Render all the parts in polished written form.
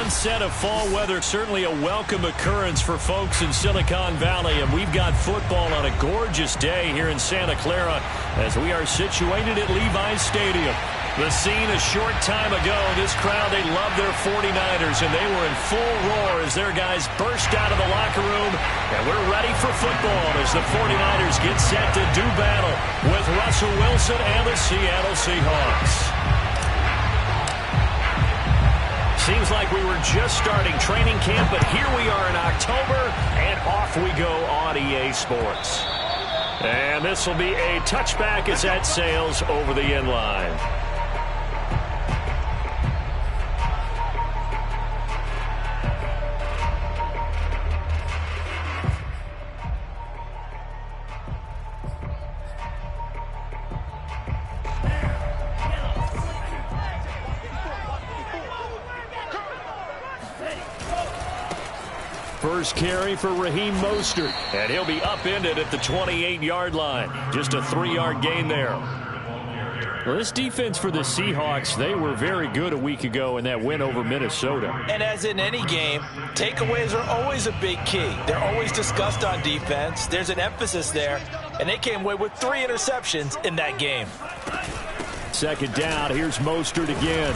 onset of fall weather, certainly a welcome occurrence for folks in Silicon Valley. And we've got football on a gorgeous day here in Santa Clara as we are situated at Levi's Stadium. The scene a short time ago, this crowd, they love their 49ers, and they were in full roar as their guys burst out of the locker room. And we're ready for football as the 49ers get set to do battle with Russell Wilson and the Seattle Seahawks. Seems like we were just starting training camp, but here we are in October, and off we go on EA Sports. And this will be a touchback as that sails over the end line. First carry for Raheem Mostert, and he'll be upended at the 28-yard line. Just a 3-yard gain there. Well, this defense for the Seahawks, they were very good a week ago in that win over Minnesota. And as in any game, takeaways are always a big key. They're always discussed on defense. There's an emphasis there, and they came away with 3 interceptions in that game. Second down, here's Mostert again.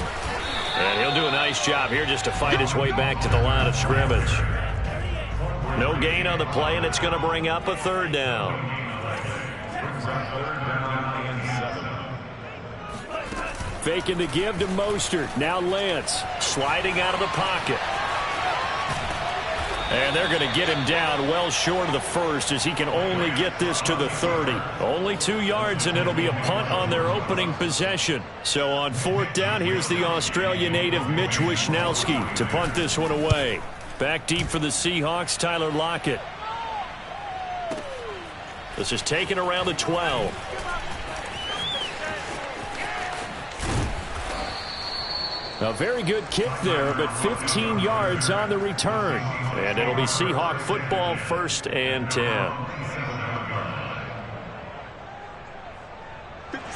And he'll do a nice job here just to fight his way back to the line of scrimmage. No gain on the play, and it's going to bring up a 3rd down. Faking the give to Mostert. Now Lance sliding out of the pocket. And they're going to get him down well short of the first as he can only get this to the 30. Only 2 yards, and it'll be a punt on their opening possession. So on 4th down, here's the Australia native Mitch Wishnowsky to punt this one away. Back deep for the Seahawks, Tyler Lockett. This is taken around the 12. A very good kick there, but 15 yards on the return. And it'll be Seahawk football, 1st and 10.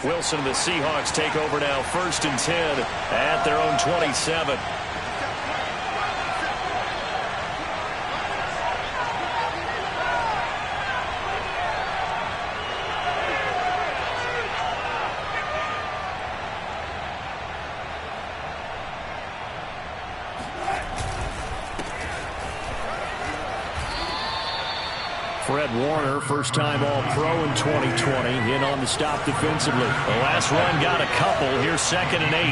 Wilson and the Seahawks take over now, 1st and 10 at their own 27. Fred Warner, first-time All-Pro in 2020, in on the stop defensively. The last run got a couple. Here's 2nd and 8.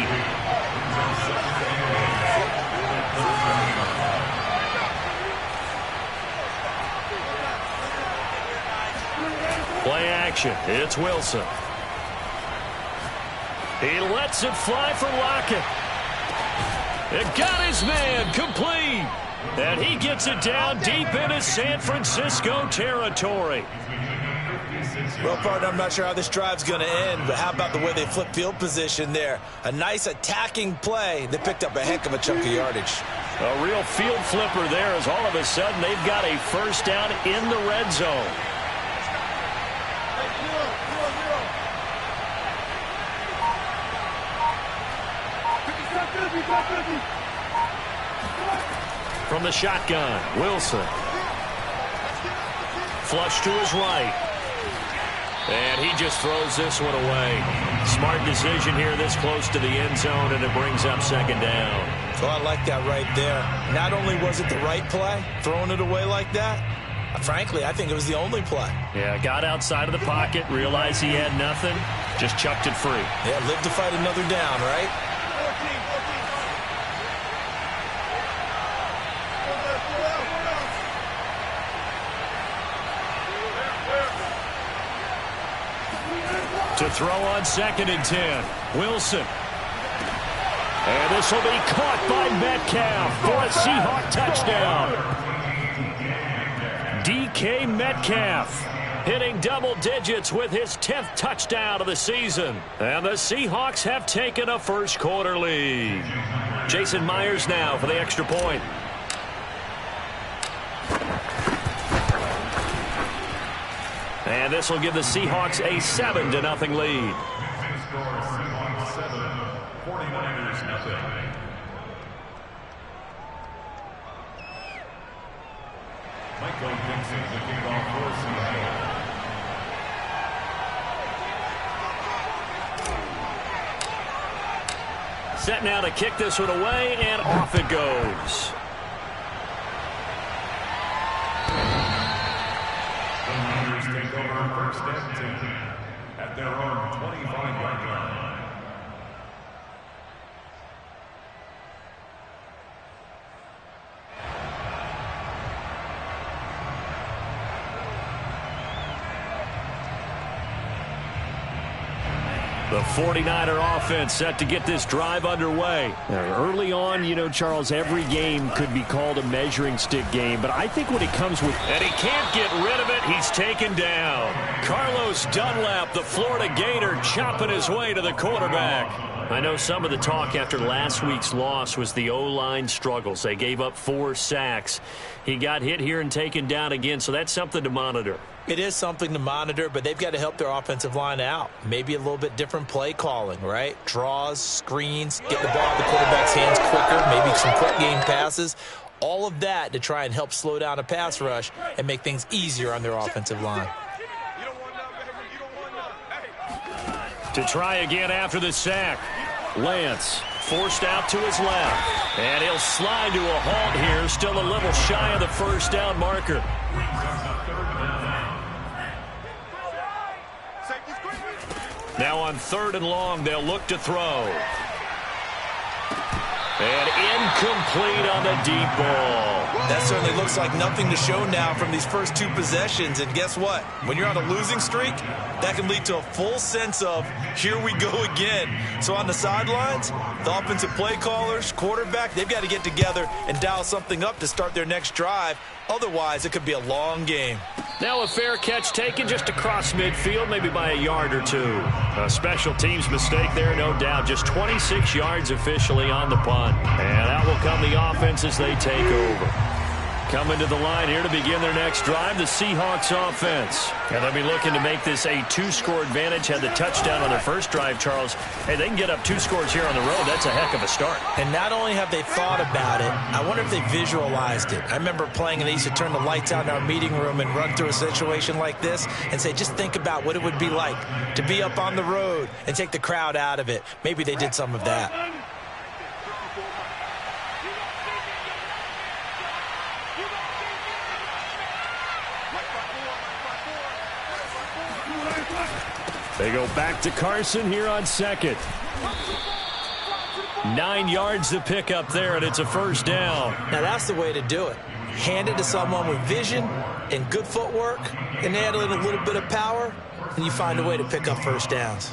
Play action. It's Wilson. He lets it fly for Lockett. It got his man complete. And he gets it down deep into San Francisco territory. Well, partner, I'm not sure how this drive's going to end, but how about the way they flip field position there? A nice attacking play. They picked up a heck of a chunk of yardage. A real field flipper there as all of a sudden they've got a 1st down in the red zone. From the shotgun, Wilson. Flush to his right. And he just throws this one away. Smart decision here this close to the end zone, and it brings up 2nd down. So I like that right there. Not only was it the right play, throwing it away like that, frankly, I think it was the only play. Yeah, got outside of the pocket, realized he had nothing, just chucked it free. Yeah, live to fight another down, right? To throw on 2nd and 10. Wilson. And this will be caught by Metcalf for a Seahawk touchdown. DK Metcalf hitting double digits with his 10th touchdown of the season. And the Seahawks have taken a first-quarter lead. Jason Myers now for the extra point. And this will give the Seahawks a 7-0 lead. Michael Dixon, the kickoff for Seattle. Set now to kick this one away, and off it goes. The Niners take over first and 10 at their own 25-yard line. The 49er offense set to get this drive underway. Now, early on, you know, Charles, every game could be called a measuring stick game, but I think when it comes with... And he can't get rid of it. He's taken down. Carlos Dunlap, the Florida Gator, chopping his way to the quarterback. I know some of the talk after last week's loss was the O-line struggles. They gave up 4 sacks. He got hit here and taken down again, so that's something to monitor. It is something to monitor, but they've got to help their offensive line out. Maybe a little bit different play calling, right? Draws, screens, get the ball in the quarterback's hands quicker, maybe some quick game passes. All of that to try and help slow down a pass rush and make things easier on their offensive line. To try again after the sack. Lance forced out to his left. And he'll slide to a halt here. Still a little shy of the first down marker. Now on 3rd and long, they'll look to throw. And incomplete on the deep ball. That certainly looks like nothing to show now from these first 2 possessions. And guess what? When you're on a losing streak, that can lead to a full sense of, here we go again. So on the sidelines, the offensive play callers, quarterback, they've got to get together and dial something up to start their next drive. Otherwise, it could be a long game. Now a fair catch taken just across midfield, maybe by a yard or 2. A special teams mistake there, no doubt. Just 26 yards officially on the punt. And out will come the offense as they take over. Coming to the line here to begin their next drive, the Seahawks offense. And they'll be looking to make this a 2-score advantage. Had the touchdown on their first drive, Charles. Hey, they can get up 2 scores here on the road. That's a heck of a start. And not only have they thought about it, I wonder if they visualized it. I remember playing and they used to turn the lights out in our meeting room and run through a situation like this and say, just think about what it would be like to be up on the road and take the crowd out of it. Maybe they did some of that. They go back to Carson here on 2nd. 9 yards to pick up there, and it's a first down. Now that's the way to do it. Hand it to someone with vision and good footwork, and add in a little bit of power, and you find a way to pick up first downs.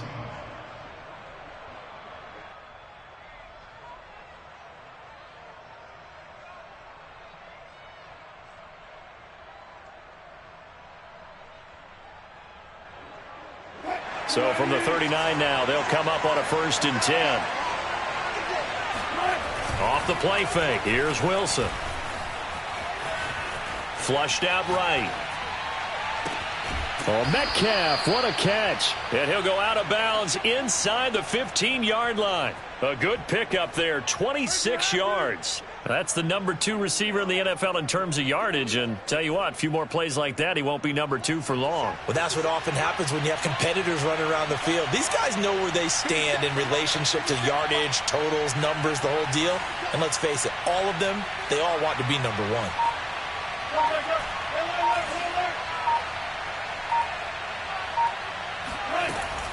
So from the 39 now, they'll come up on a 1st and 10. Off the play fake, here's Wilson. Flushed out right. Oh, Metcalf, what a catch. And he'll go out of bounds inside the 15-yard line. A good pickup there, 26 yards. That's the number 2 receiver in the NFL in terms of yardage. And tell you what, a few more plays like that, he won't be number 2 for long. Well, that's what often happens when you have competitors running around the field. These guys know where they stand in relationship to yardage, totals, numbers, the whole deal. And let's face it, all of them, they all want to be number 1.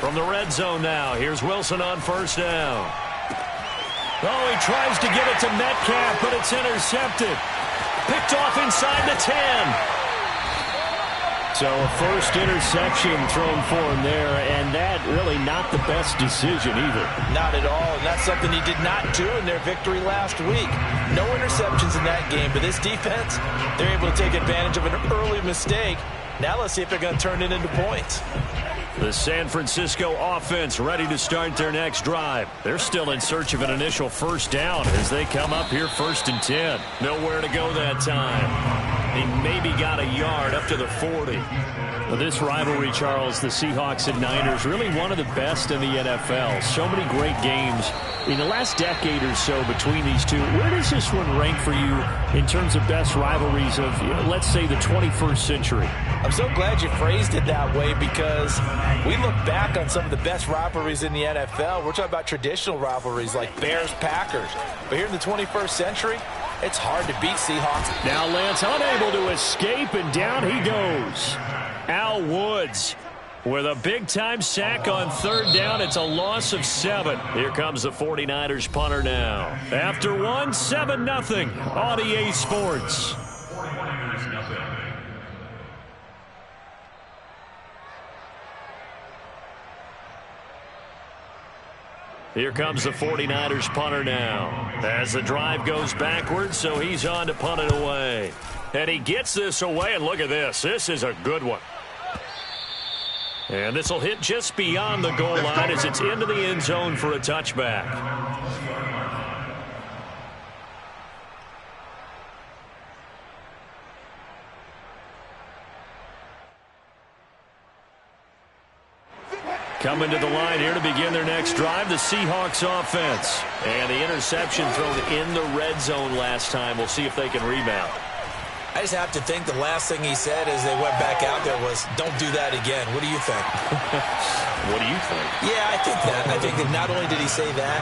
From the red zone now, here's Wilson on 1st down. Oh, he tries to get it to Metcalf, but it's intercepted. Picked off inside the 10. So a first interception thrown for him there, and that really not the best decision either. Not at all, and that's something he did not do in their victory last week. No interceptions in that game, but this defense, they're able to take advantage of an early mistake. Now let's see if they're going to turn it into points. The San Francisco offense ready to start their next drive. They're still in search of an initial first down as they come up here 1st and 10. Nowhere to go that time. He maybe got a yard up to the 40. Well, this rivalry, Charles, the Seahawks and Niners, really one of the best in the NFL. So many great games in the last decade or so between these two. Where does this one rank for you in terms of best rivalries of, let's say, the 21st century? I'm so glad you phrased it that way because we look back on some of the best rivalries in the NFL. We're talking about traditional rivalries like Bears-Packers. But here in the 21st century, it's hard to beat Seahawks. Now Lance unable to escape, and down he goes. Al Woods with a big-time sack on 3rd down. It's a loss of 7. Here comes the 49ers punter now. After 1, 7-0 on EA Sports. Here comes the 49ers punter now. As the drive goes backwards, so he's on to punt it away. And he gets this away, and look at this. This is a good one. And this will hit just beyond the goal line as it's into the end zone for a touchback. Coming to the line here to begin their next drive, the Seahawks offense. And the interception thrown in the red zone last time. We'll see if they can rebound. I just have to think the last thing he said as they went back out there was, don't do that again. What do you think? What do you think? Yeah, I think that. I think that not only did he say that,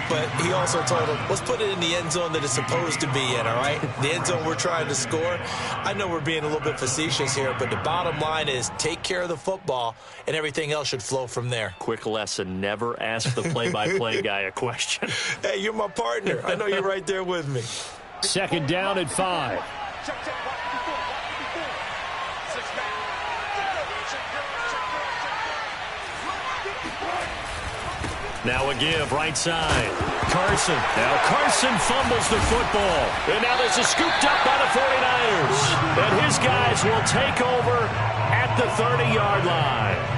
but he also told him, let's put it in the end zone that it's supposed to be in, all right? The end zone we're trying to score. I know we're being a little bit facetious here, but the bottom line is take care of the football, and everything else should flow from there. Quick lesson, never ask the play-by-play guy a question. Hey, you're my partner. I know you're right there with me. 2nd down and 5. Now a give, right side. Carson. Now Carson fumbles the football. And now this is scooped up by the 49ers. And his guys will take over at the 30-yard line.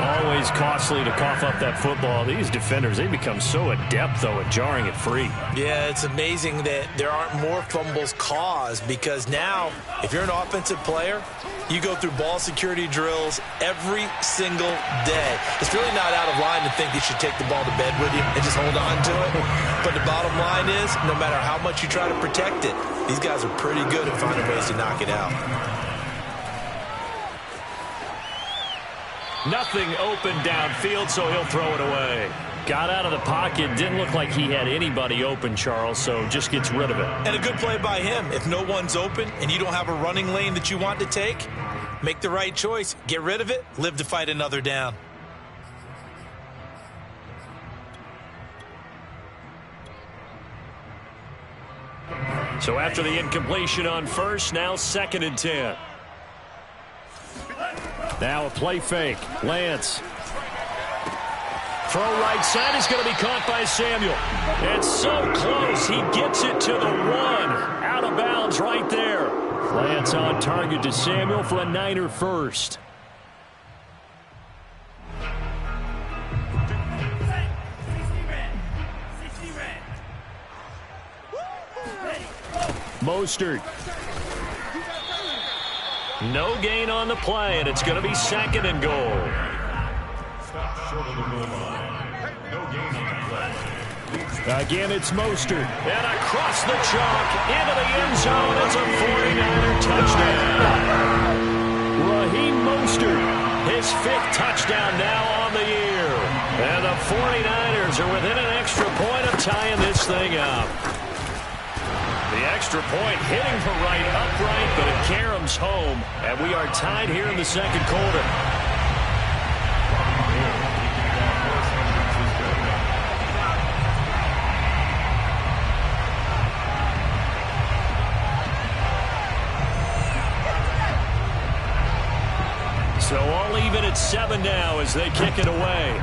Always costly to cough up that football. These defenders, they become so adept, though, at jarring it free. Yeah, it's amazing that there aren't more fumbles caused because now, if you're an offensive player, you go through ball security drills every single day. It's really not out of line to think you should take the ball to bed with you and just hold on to it. But the bottom line is, no matter how much you try to protect it, these guys are pretty good at finding ways to knock it out. Nothing open downfield, so he'll throw it away. Got out of the pocket. Didn't look like he had anybody open, Charles, so just gets rid of it. And a good play by him. If no one's open and you don't have a running lane that you want to take, make the right choice. Get rid of it. Live to fight another down. So after the incompletion on 1st, now 2nd and 10. Now a play fake. Lance. Throw right side is going to be caught by Samuel. It's so close. He gets it to the 1. Out of bounds right there. Lance on target to Samuel for a Niner first. Mostert. No gain on the play, and it's going to be 2nd and goal. Stop short of the goal line. No gain on the play. Again, it's Mostert. And across the chalk into the end zone. It's a 49er touchdown. Raheem Mostert, his 5th touchdown now on the year. And the 49ers are within an extra point of tying this thing up. The extra point hitting the right upright, but it caroms home. And we are tied here in the 2nd quarter. So all even at 7 now as they kick it away.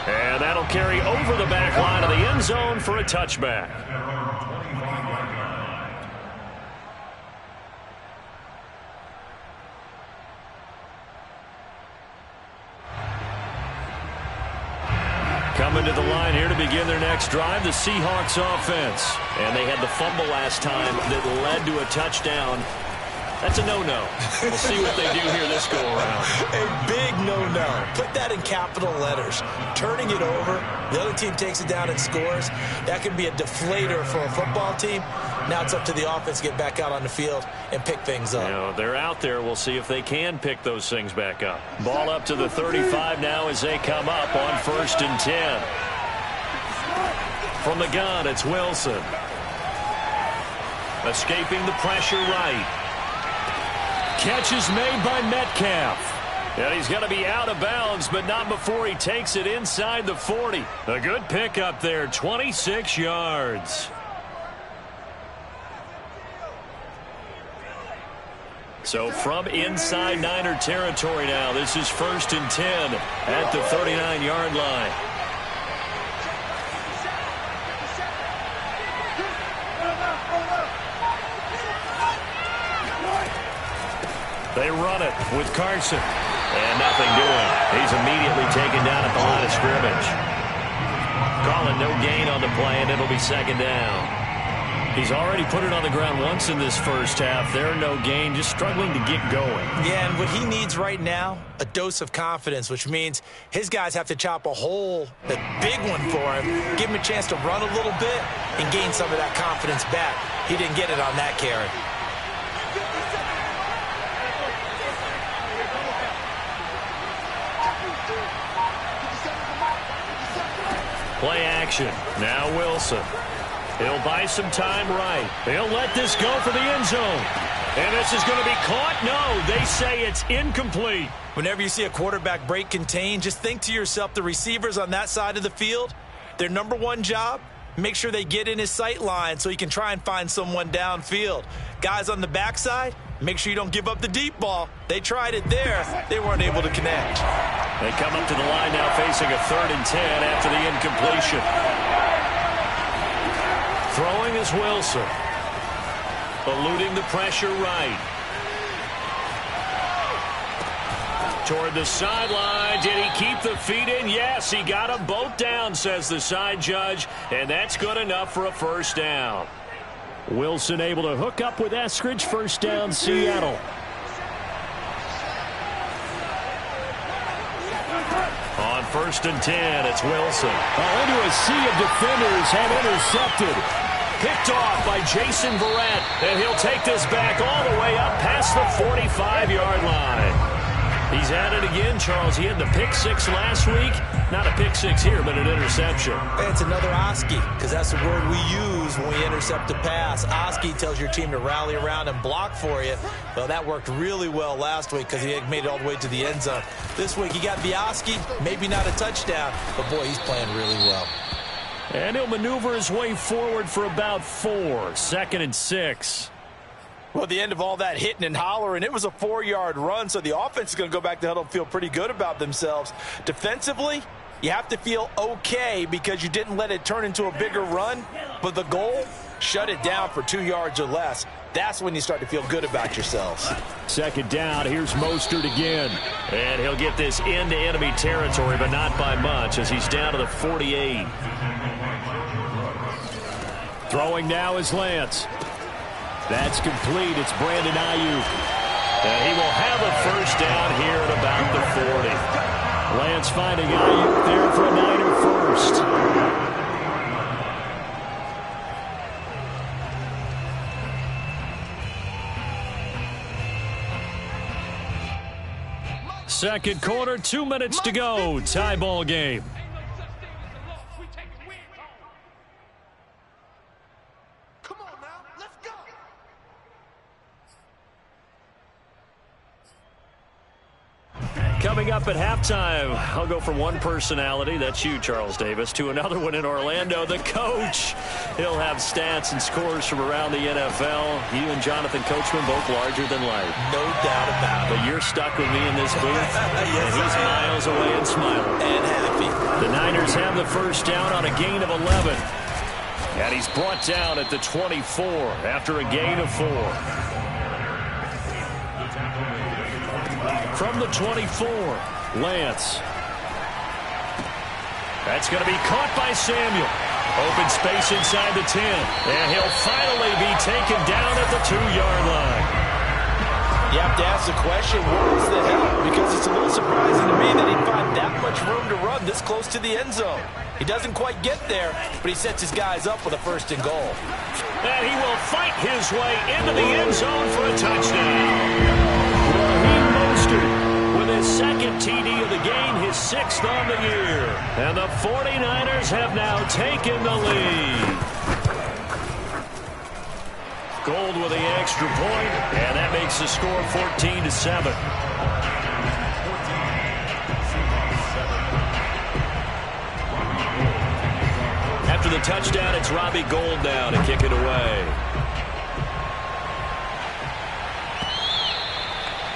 And that'll carry over the back line of the end zone for a touchback. to the line here to begin their next drive, the Seahawks offense. And they had the fumble last time that led to a touchdown. That's a no-no. We'll see what they do here this go-around. A big no-no. Put that in capital letters. Turning it over, the other team takes it down and scores. That can be a deflator for a football team. Now it's up to the offense to get back out on the field and pick things up. You know, they're out there. We'll see if they can pick those things back up. Ball up to the 35 now as they come up on 1st and 10. From the gun, it's Wilson. Escaping the pressure right. Catch is made by Metcalf. And he's going to be out of bounds, but not before he takes it inside the 40. A good pickup there, 26 yards. So from inside Niner territory now, this is 1st and 10 at the 39-yard line. They run it with Carson. And nothing doing. He's immediately taken down at the line of scrimmage. Calling no gain on the play, and it'll be 2nd down. He's already put it on the ground once in this first half. There, no gain, just struggling to get going. Yeah, and what he needs right now, a dose of confidence, which means his guys have to chop a hole, a big one for him, give him a chance to run a little bit and gain some of that confidence back. He didn't get it on that carry. Play action. Now Wilson. He'll buy some time right. He'll let this go for the end zone. And this is going to be caught? No, they say it's incomplete. Whenever you see a quarterback break contain, just think to yourself, the receivers on that side of the field, their number one job, make sure they get in his sight line so he can try and find someone downfield. Guys on the backside, make sure you don't give up the deep ball. They tried it there. They weren't able to connect. They come up to the line now facing a 3rd and 10 after the incompletion. Throwing is Wilson. Eluding the pressure right. Toward the sideline. Did he keep the feet in? Yes, he got them both down, says the side judge. And that's good enough for a 1st down. Wilson able to hook up with Eskridge. 1st down, Seattle. On 1st and 10, it's Wilson. Into a sea of defenders and intercepted. Picked off by Jason Verrett, and he'll take this back all the way up past the 45-yard line. He's at it again, Charles. He had the pick 6 last week. Not a pick 6 here, but an interception. It's another Oski, because that's the word we use when we intercept a pass. Oski tells your team to rally around and block for you. Well, that worked really well last week because he made it all the way to the end zone. This week, he got the Oski, maybe not a touchdown, but boy, he's playing really well. And he'll maneuver his way forward for about 4. 2nd and 6. Well, at the end of all that hitting and hollering, it was a 4-yard run, so the offense is going to go back to huddle and feel pretty good about themselves. Defensively, you have to feel okay because you didn't let it turn into a bigger run, but the goal, shut it down for 2 yards or less. That's when you start to feel good about yourselves. 2nd down, here's Mostert again. And he'll get this into enemy territory, but not by much as he's down to the 48. Throwing now is Lance. That's complete. It's Brandon Ayuk. And he will have a 1st down here at about the 40. Lance finding Ayuk there for a Niner 1st. Second quarter, 2 minutes to go. Tie ball game. Coming up at halftime, I'll go from one personality, that's you, Charles Davis, to another one in Orlando, the coach. He'll have stats and scores from around the NFL. You and Jonathan Coachman both larger than life. No doubt about it. But you're stuck with me in this booth, yes, and he's miles away and smiling. And happy. The Niners have the 1st down on a gain of 11. And he's brought down at the 24 after a gain of 4. From the 24, Lance. That's going to be caught by Samuel. Open space inside the 10. And he'll finally be taken down at the 2-yard line. You have to ask the question, where's the help? Because it's a little surprising to me that he'd find that much room to run this close to the end zone. He doesn't quite get there, but he sets his guys up with a 1st and goal. And he will fight his way into the end zone for a touchdown. Raheem Mostert with his 2nd TD of the game, his 6th on the year. And the 49ers have now taken the lead. Gold with the extra point, and that makes the score 14-7. After the touchdown, it's Robbie Gould now to kick it away.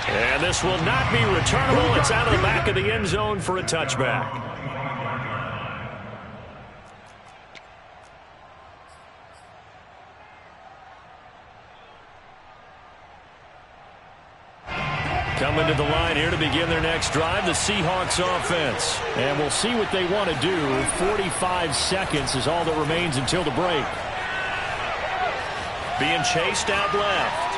And this will not be returnable. It's out of the back of the end zone for a touchback. Coming to the line here to begin their next drive, the Seahawks offense. And we'll see what they want to do. 45 seconds is all that remains until the break. Being chased out left.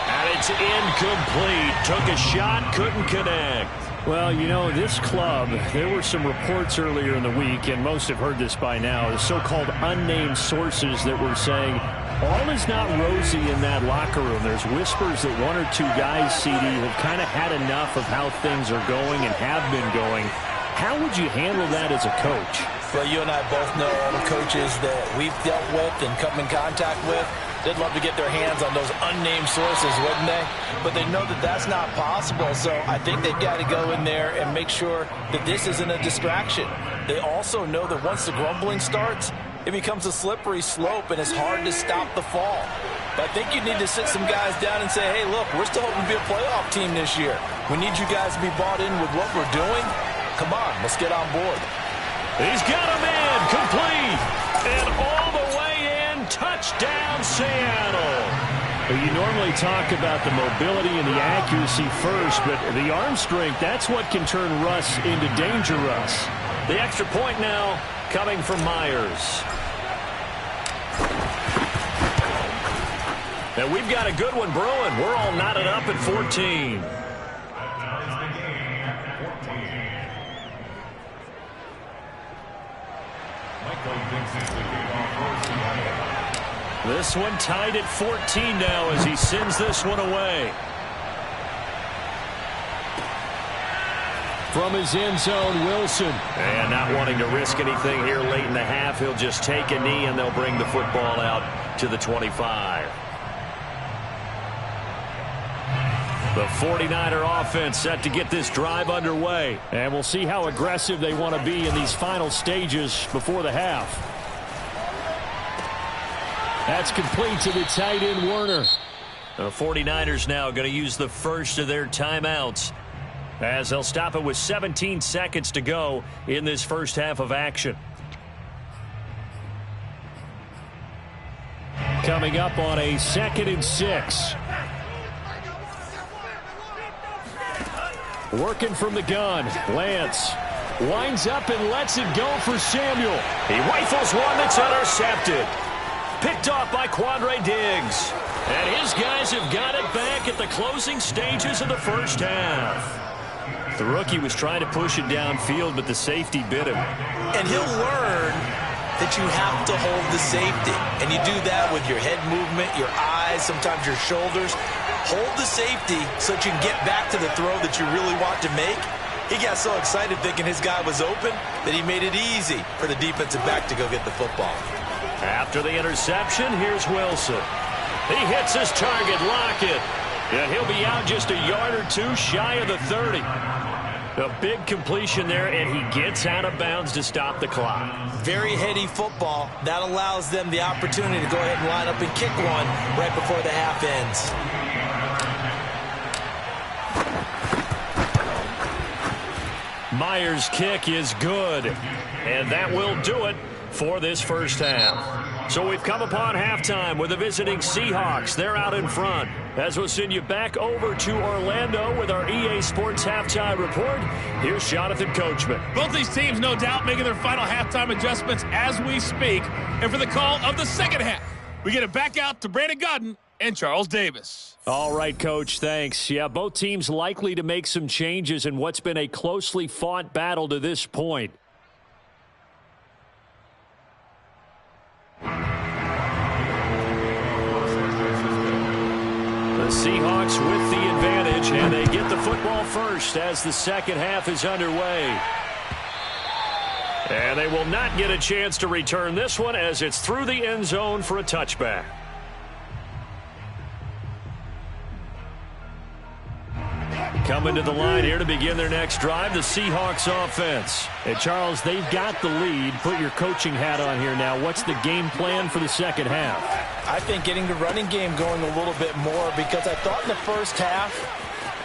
And it's incomplete. Took a shot, couldn't connect. Well, you know, this club, there were some reports earlier in the week, and most have heard this by now, the so-called unnamed sources that were saying all is not rosy in that locker room. There's whispers that 1 or 2 guys, CD, have kind of had enough of how things are going and have been going. How would you handle that as a coach? Well, you and I both know all the coaches that we've dealt with and come in contact with. They'd love to get their hands on those unnamed sources, wouldn't they? But they know that that's not possible, so I think they've got to go in there and make sure that this isn't a distraction. They also know that once the grumbling starts, it becomes a slippery slope, and it's hard to stop the fall. But I think you need to sit some guys down and say, hey, look, we're still hoping to be a playoff team this year. We need you guys to be bought in with what we're doing. Come on, let's get on board. He's got a man complete. And all the way in, touchdown Seattle. You normally talk about the mobility and the accuracy first, but the arm strength, that's what can turn Russ into danger Russ. The extra point now coming from Myers. And we've got a good one brewing. We're all knotted up at 14. This one tied at 14 now as he sends this one away. From his end zone, Wilson. And not wanting to risk anything here late in the half, he'll just take a knee and they'll bring the football out to the 25. The 49er offense set to get this drive underway. And we'll see how aggressive they want to be in these final stages before the half. That's complete to the tight end, Werner. The 49ers now going to use the first of their timeouts as they'll stop it with 17 seconds to go in this first half of action. Coming up on a 2nd and 6. Working from the gun. Lance winds up and lets it go for Samuel. He rifles one that's intercepted. Picked off by Quandre Diggs. And his guys have got it back at the closing stages of the first half. The rookie was trying to push it downfield, but the safety bit him. And he'll learn that you have to hold the safety. And you do that with your head movement, your eyes, sometimes your shoulders. Hold the safety so that you can get back to the throw that you really want to make. He got so excited thinking his guy was open that he made it easy for the defensive back to go get the football. After the interception, here's Wilson. He hits his target, Lockett. And he'll be out just a yard or two shy of the 30. A big completion there, and he gets out of bounds to stop the clock. Very heady football. That allows them the opportunity to go ahead and line up and kick one right before the half ends. Myers' kick is good. And that will do it for this first half. So we've come upon halftime with the visiting Seahawks. They're out in front. As we'll send you back over to Orlando with our EA Sports Halftime Report, here's Jonathan Coachman. Both these teams, no doubt, making their final halftime adjustments as we speak. And for the call of the second half, we get it back out to Brandon Gaudin and Charles Davis. All right, Coach, thanks. Yeah, both teams likely to make some changes in what's been a closely fought battle to this point. The Seahawks with the advantage, and they get the football first as the second half is underway. And they will not get a chance to return this one as it's through the end zone for a touchback. Coming to the line here to begin their next drive, the Seahawks offense. And Charles, they've got the lead. Put your coaching hat on here now. What's the game plan for the second half? I think getting the running game going a little bit more, because I thought in the first half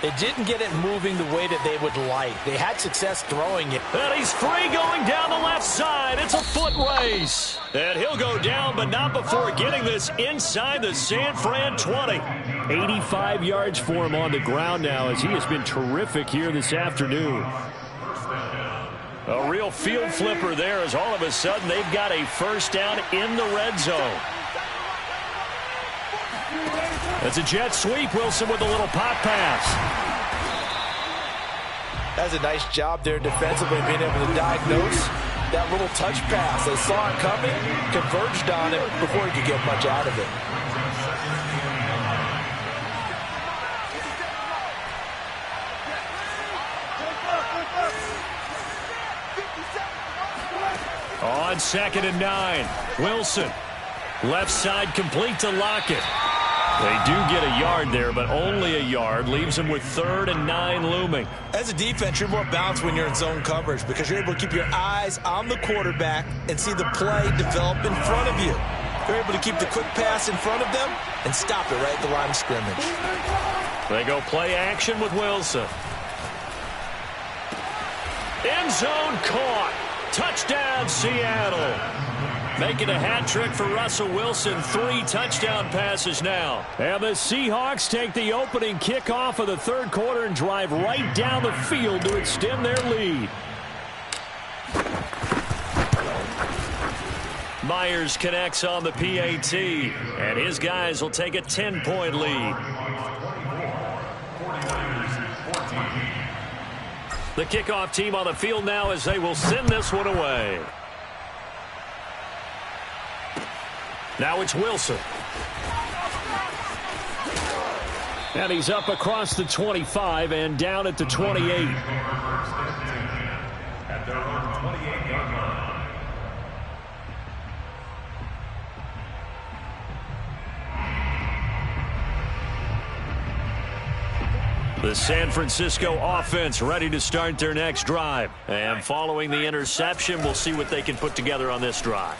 they didn't get it moving the way that they would like. They had success throwing it. And he's free going down the left side. It's a foot race. And he'll go down, but not before getting this inside the San Fran 20. 85 yards for him on the ground now as he has been terrific here this afternoon. A real field flipper there as all of a sudden they've got a first down in the red zone. That's a jet sweep. Wilson with a little pop pass. That's a nice job there defensively, being able to diagnose that little touch pass. They saw it coming, converged on it before he could get much out of it. On 2nd and 9, Wilson. Left side complete to Lockett. They do get a yard there, but only a yard. Leaves them with 3rd and 9 looming. As a defense, you're more balanced when you're in zone coverage because you're able to keep your eyes on the quarterback and see the play develop in front of you. You're able to keep the quick pass in front of them and stop it right at the line of scrimmage. They go play action with Wilson. End zone caught. Touchdown, Seattle. Making a hat trick for Russell Wilson. 3 touchdown passes now. And the Seahawks take the opening kickoff of the third quarter and drive right down the field to extend their lead. Myers connects on the PAT, and his guys will take a 10-point lead. The kickoff team on the field now as they will send this one away. Now it's Wilson. And he's up across the 25 and down at the 28. At their own 28-yard line. The San Francisco offense ready to start their next drive. And following the interception, we'll see what they can put together on this drive.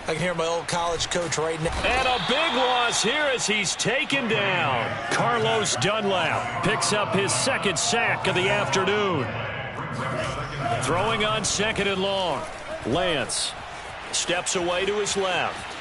I can hear my old college coach right now. And a big loss here as he's taken down. Carlos Dunlap picks up his 2nd sack of the afternoon. Throwing on 2nd and long. Lance steps away to his left.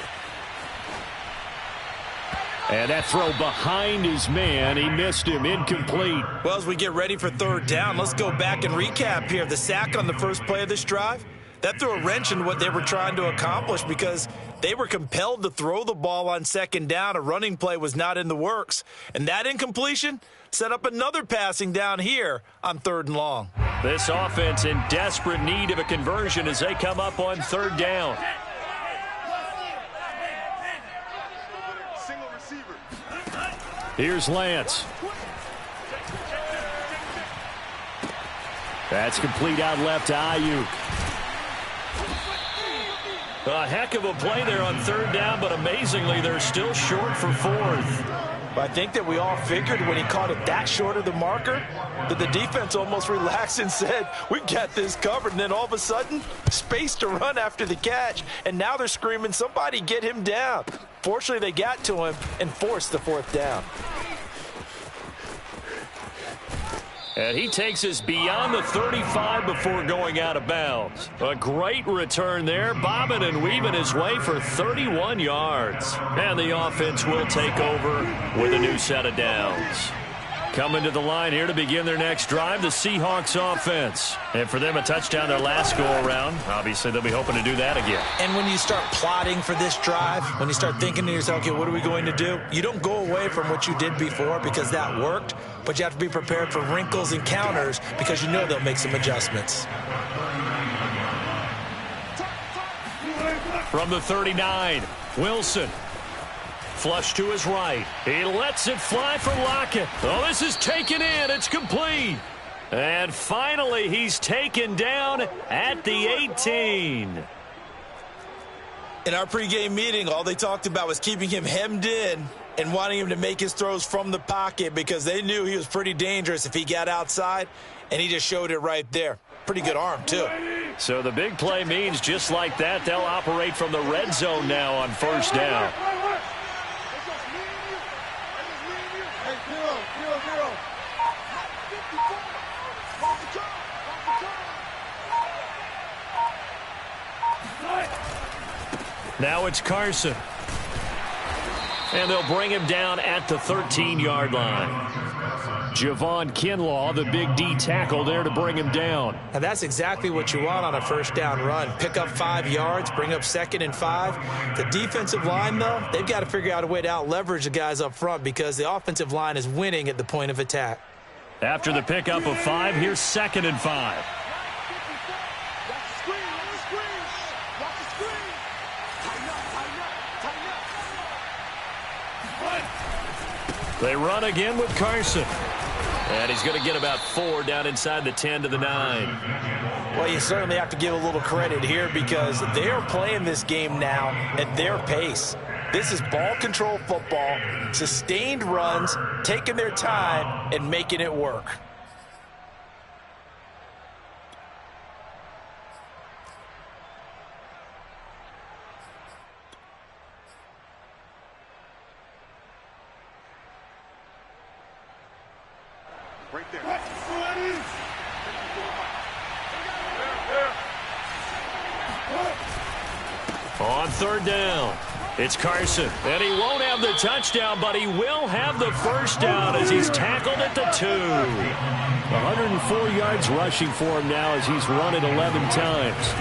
And that throw behind his man, he missed him, incomplete. Well, as we get ready for 3rd down, let's go back and recap here. The sack on the first play of this drive, that threw a wrench in what they were trying to accomplish because they were compelled to throw the ball on 2nd down. A running play was not in the works. And that incompletion set up another passing down here on 3rd and long. This offense in desperate need of a conversion as they come up on 3rd down. Here's Lance. That's complete out left to Ayuk. A heck of a play there on 3rd down, but amazingly, they're still short for 4th. But I think that we all figured when he caught it that short of the marker that the defense almost relaxed and said, we got this covered. And then all of a sudden, space to run after the catch. And now they're screaming, somebody get him down. Fortunately, they got to him and forced the 4th down. And he takes us beyond the 35 before going out of bounds. A great return there, bobbing and weaving his way for 31 yards. And the offense will take over with a new set of downs. Coming to the line here to begin their next drive, the Seahawks offense. And for them, a touchdown their last go-around. Obviously, they'll be hoping to do that again. And when you start plotting for this drive, when you start thinking to yourself, okay, what are we going to do? You don't go away from what you did before because that worked, but you have to be prepared for wrinkles and counters because you know they'll make some adjustments. From the 39, Wilson. Flush to his right. He lets it fly for Lockett. Oh, this is taken in. It's complete. And finally, he's taken down at the 18. In our pregame meeting, all they talked about was keeping him hemmed in and wanting him to make his throws from the pocket because they knew he was pretty dangerous if he got outside, and he just showed it right there. Pretty good arm, too. So the big play means just like that, they'll operate from the red zone now on first down. Now it's Carson. And they'll bring him down at the 13-yard line. Javon Kinlaw, the big D tackle there to bring him down. And that's exactly what you want on a first down run. Pick up 5 yards, bring up 2nd and 5. The defensive line, though, they've got to figure out a way to out-leverage the guys up front because the offensive line is winning at the point of attack. After the pickup of 5, here's 2nd and 5. They run again with Carson. And he's going to get about 4 down inside the 10 to the 9. Well, you certainly have to give a little credit here because they're playing this game now at their pace. This is ball control football, sustained runs, taking their time, and making it work. Right there. On third down, it's Carson. And he won't have the touchdown, but he will have the first down as he's tackled at the 2. 104 yards rushing for him now as he's run it 11 times.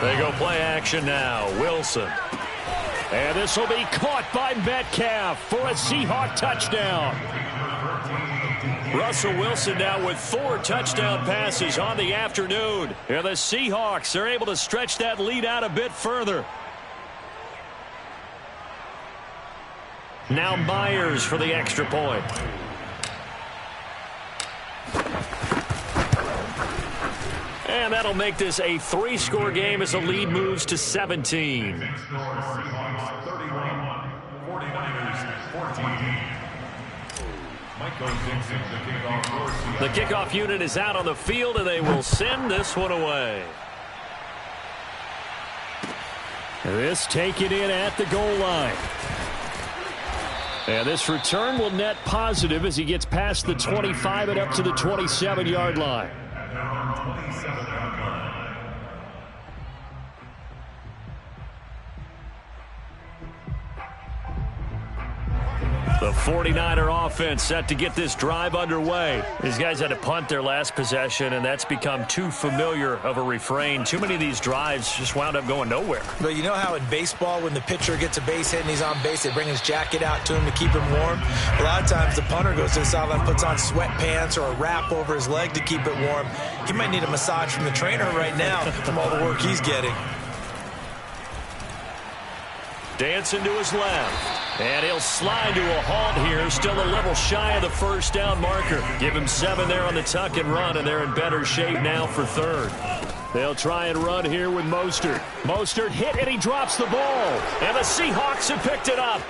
They go play action now. Wilson. And this will be caught by Metcalf for a Seahawk touchdown. Russell Wilson now with 4 touchdown passes on the afternoon. And the Seahawks are able to stretch that lead out a bit further. Now Myers for the extra point. And that'll make this a 3-score game as the lead moves to 17. 31, 49ers 14. The kickoff unit is out on the field, and they will send this one away. This taken in at the goal line. And this return will net positive as he gets past the 25 and up to the 27-yard line. The 49er offense set to get this drive underway. These guys had to punt their last possession, and that's become too familiar of a refrain. Too many of these drives just wound up going nowhere. But you know how in baseball, when the pitcher gets a base hit and he's on base, they bring his jacket out to him to keep him warm? A lot of times the punter goes to the sideline, puts on sweatpants or a wrap over his leg to keep it warm. He might need a massage from the trainer right now from all the work he's getting. Dancing to his left. And he'll slide to a halt here. Still a little shy of the first down marker. Give him 7 there on the tuck and run, and they're in better shape now for third. They'll try and run here with Mostert. Mostert hit, and he drops the ball. And the Seahawks have picked it up.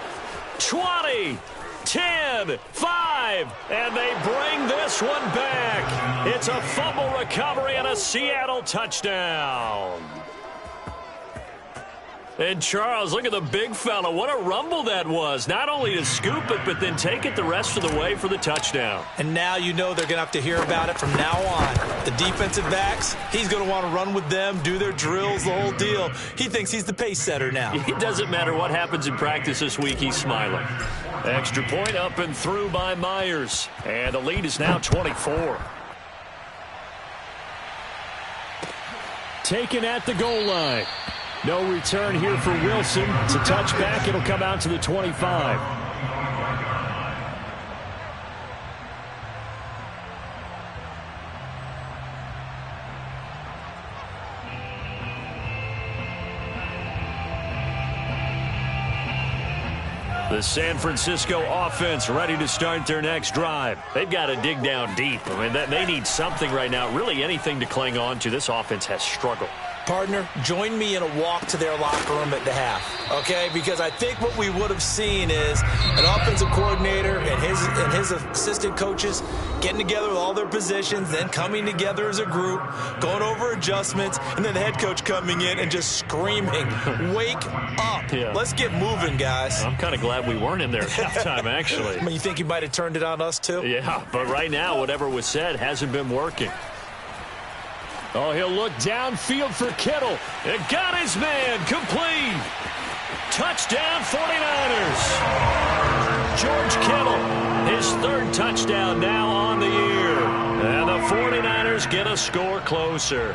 20, 10, 5, and they bring this one back. It's a fumble recovery and a Seattle touchdown. And Charles, look at the big fella. What a rumble that was. Not only to scoop it, but then take it the rest of the way for the touchdown. And now you know they're going to have to hear about it from now on. The defensive backs, he's going to want to run with them, do their drills, the whole deal. He thinks he's the pace setter now. It doesn't matter what happens in practice this week, he's smiling. Extra point up and through by Myers. And the lead is now 24. Taken at the goal line. No return here for Wilson. It's a touchback. It'll come out to the 25. The San Francisco offense ready to start their next drive. They've got to dig down deep. I mean, they need something right now, really anything to cling on to. This offense has struggled. Partner, join me in a walk to their locker room at the half, okay? Because I think what we would have seen is an offensive coordinator and his assistant coaches getting together with all their positions, then coming together as a group, going over adjustments, and then the head coach coming in and just screaming, wake up. Yeah. Let's get moving, guys. I'm kind of glad we weren't in there at halftime, actually. I mean, you think he might have turned it on us, too? Yeah, but right now, whatever was said hasn't been working. Oh, he'll look downfield for Kittle. It got his man complete. Touchdown 49ers. George Kittle, his third touchdown now on the year. And the 49ers get a score closer.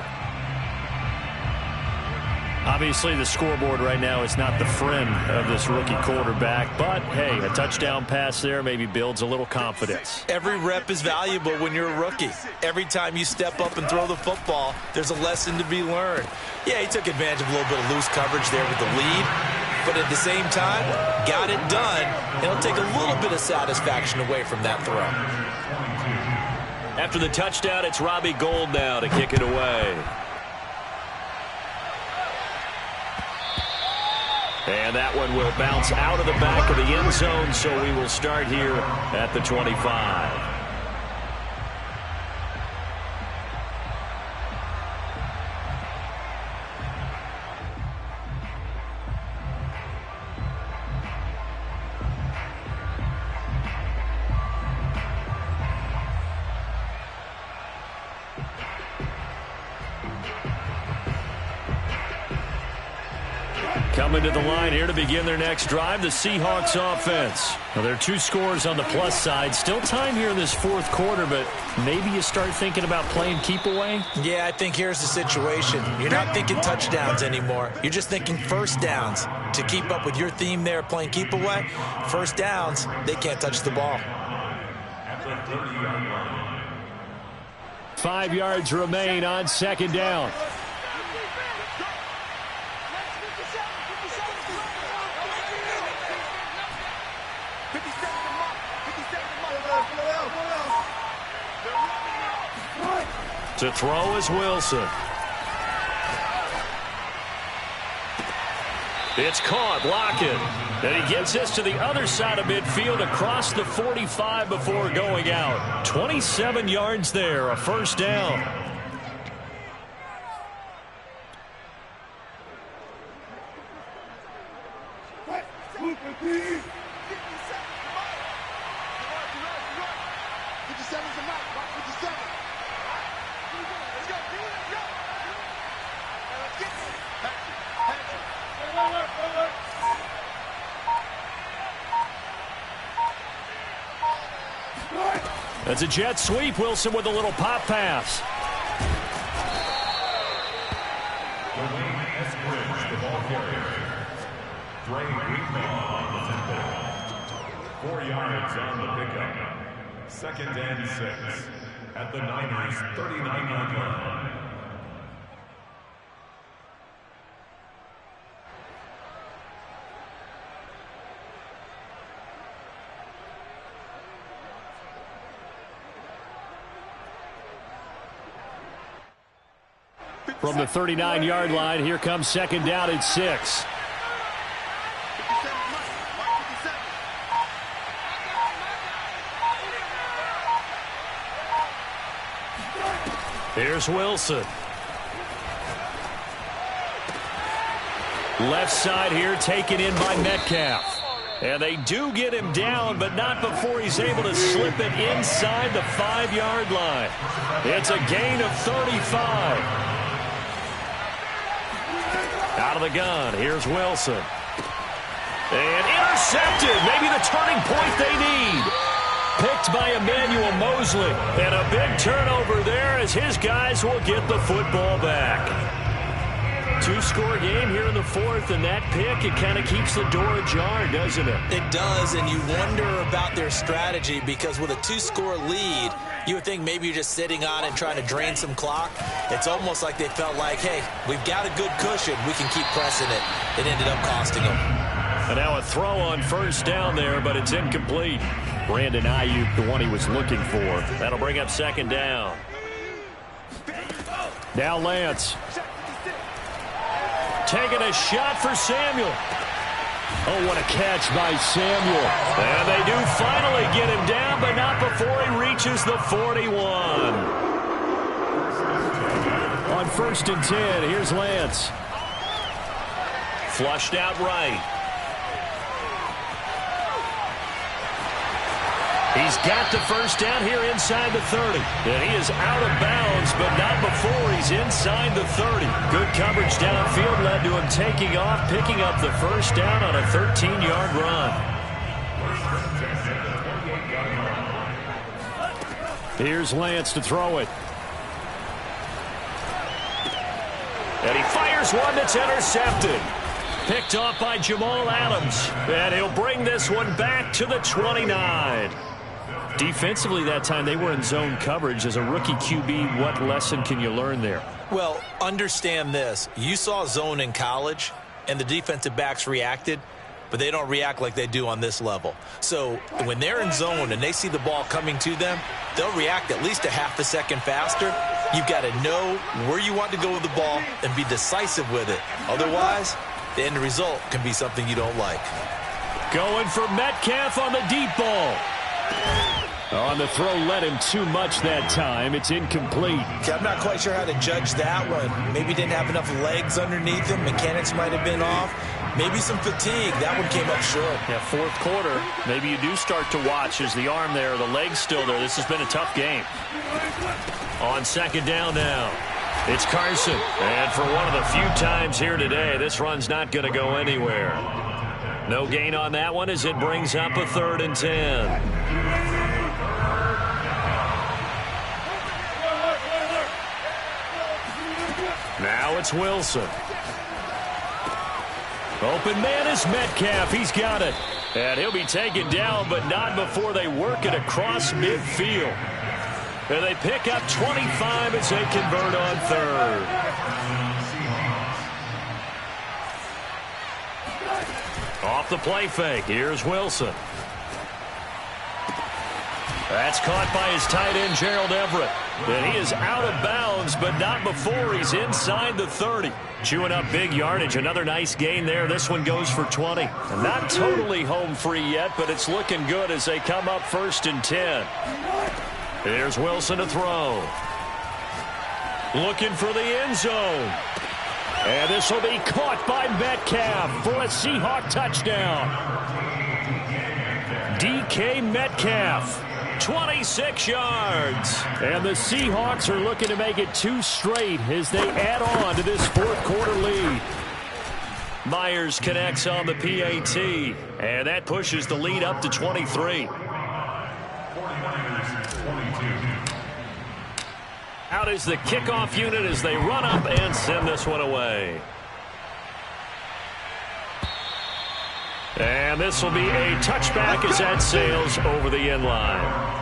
Obviously, the scoreboard right now is not the friend of this rookie quarterback. But, hey, a touchdown pass there maybe builds a little confidence. Every rep is valuable when you're a rookie. Every time you step up and throw the football, there's a lesson to be learned. Yeah, he took advantage of a little bit of loose coverage there with the lead. But at the same time, got it done. And it'll take a little bit of satisfaction away from that throw. After the touchdown, it's Robbie Gould now to kick it away. And that one will bounce out of the back of the end zone, so we will start here at the 25. Coming to the line here to begin their next drive, the Seahawks offense. Well, there are two scores on the plus side. Still time here in this fourth quarter, but maybe you start thinking about playing keep away? Yeah, I think here's the situation. You're not thinking touchdowns anymore. You're just thinking first downs. To keep up with your theme there, playing keep away, first downs, they can't touch the ball. At the 30-yard line. 5 yards remain on second down. To throw is Wilson. It's caught, Lockett. And he gets this to the other side of midfield across the 45 before going out. 27 yards there, a first down. That's a jet sweep. Wilson with a little pop pass. Dwayne Eskridge, the ball carrier. Dre Greenlaw on the tempo. 4 yards on the pickup. Second and 6 at the Niners' 39-yard line. From the 39-yard line, here comes second down and 6. Here's Wilson. Left side here taken in by Metcalf. And they do get him down, but not before he's able to slip it inside the 5-yard line. It's a gain of 35. Out of the gun, here's Wilson. And intercepted, maybe the turning point they need. Picked by Emmanuel Mosley. And a big turnover there as his guys will get the football back. 2-score game here in the fourth, and that pick, it kind of keeps the door ajar, doesn't it? It does, and you wonder about their strategy because with a 2-score lead, you would think maybe you're just sitting on it trying to drain some clock. It's almost like they felt like, hey, we've got a good cushion. We can keep pressing it. It ended up costing them. And now a throw on first down there, but it's incomplete. Brandon Ayuk, the one he was looking for. That'll bring up second down. Now Lance. Taking a shot for Samuel. Oh, what a catch by Samuel. And they do finally get him down, but not before he reaches the 41. On 1st and 10, here's Lance. Flushed out right. He's got the first down here inside the 30. And he is out of bounds, but not before he's inside the 30. Good coverage downfield led to him taking off, picking up the first down on a 13-yard run. Here's Lance to throw it. And he fires one that's intercepted. Picked off by Jamal Adams. And he'll bring this one back to the 29. Defensively that time, they were in zone coverage. As a rookie QB, what lesson can you learn there? Well, understand this. You saw zone in college, and the defensive backs reacted, but they don't react like they do on this level. So when they're in zone and they see the ball coming to them, they'll react at least a half a second faster. You've got to know where you want to go with the ball and be decisive with it. Otherwise, the end result can be something you don't like. Going for Metcalf on the deep ball. On the throw, led him too much that time. It's incomplete. Okay, I'm not quite sure how to judge that one. Maybe didn't have enough legs underneath him. Mechanics might have been off. Maybe some fatigue. That one came up short. Yeah, fourth quarter. Maybe you do start to watch. Is the arm there, the leg's still there? This has been a tough game. On second down now, it's Carson. And for one of the few times here today, this run's not going to go anywhere. No gain on that one as it brings up a 3rd and 10. Now it's Wilson. Open man is Metcalf. He's got it. And he'll be taken down, but not before they work it across midfield. And they pick up 25 as they convert on 3rd. Off the play fake. Here's Wilson. That's caught by his tight end, Gerald Everett. And he is out of bounds, but not before he's inside the 30. Chewing up big yardage. Another nice gain there. This one goes for 20. And not totally home free yet, but it's looking good as they come up 1st and 10. Here's Wilson to throw. Looking for the end zone. And this will be caught by Metcalf for a Seahawk touchdown. DK Metcalf, 26 yards. And the Seahawks are looking to make it 2 straight as they add on to this fourth quarter lead. Myers connects on the PAT, and that pushes the lead up to 23. Out is the kickoff unit as they run up and send this one away. And this will be a touchback as that sails over the end line.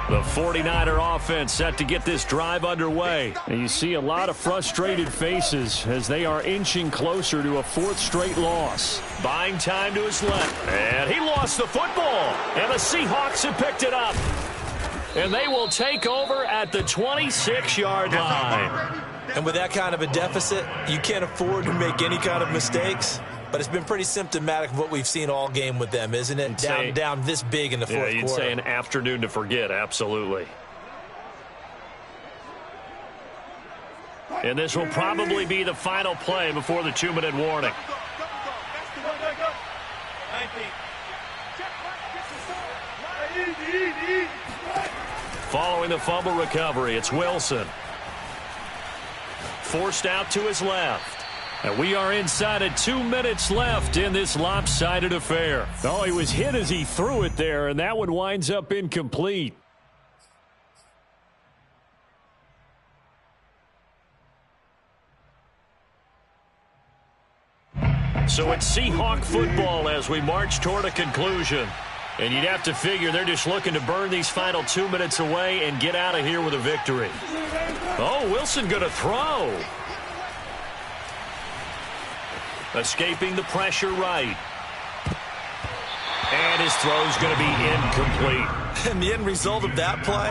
The 49er offense set to get this drive underway. And you see a lot of frustrated faces as they are inching closer to a 4th straight loss. Buying time to his left. And he lost the football. And the Seahawks have picked it up. And they will take over at the 26-yard line. And with that kind of a deficit, you can't afford to make any kind of mistakes. but it's been pretty symptomatic of what we've seen all game with them, isn't it? Down this big in the fourth quarter. You'd say an afternoon to forget, absolutely. And this will probably be the final play before the 2-minute warning. Following the fumble recovery, it's Wilson. Forced out to his left. And we are inside of 2 minutes left in this lopsided affair. Oh, he was hit as he threw it there, and that one winds up incomplete. So it's Seahawk football as we march toward a conclusion. And you'd have to figure they're just looking to burn these final 2 minutes away and get out of here with a victory. Oh, Wilson going to throw. Escaping the pressure right. And his throw's going to be incomplete. And the end result of that play,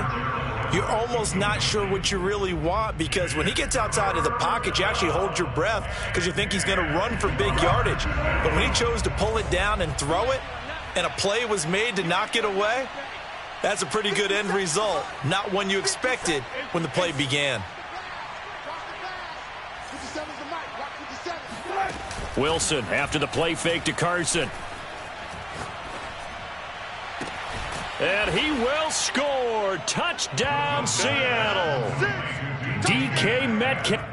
you're almost not sure what you really want, because when he gets outside of the pocket, you actually hold your breath because you think he's going to run for big yardage. But when he chose to pull it down and throw it, and a play was made to knock it away, that's a pretty good end result. Not one you expected when the play began. Wilson after the play fake to Carson. And he will score. Touchdown, Seattle. DK Metcalf.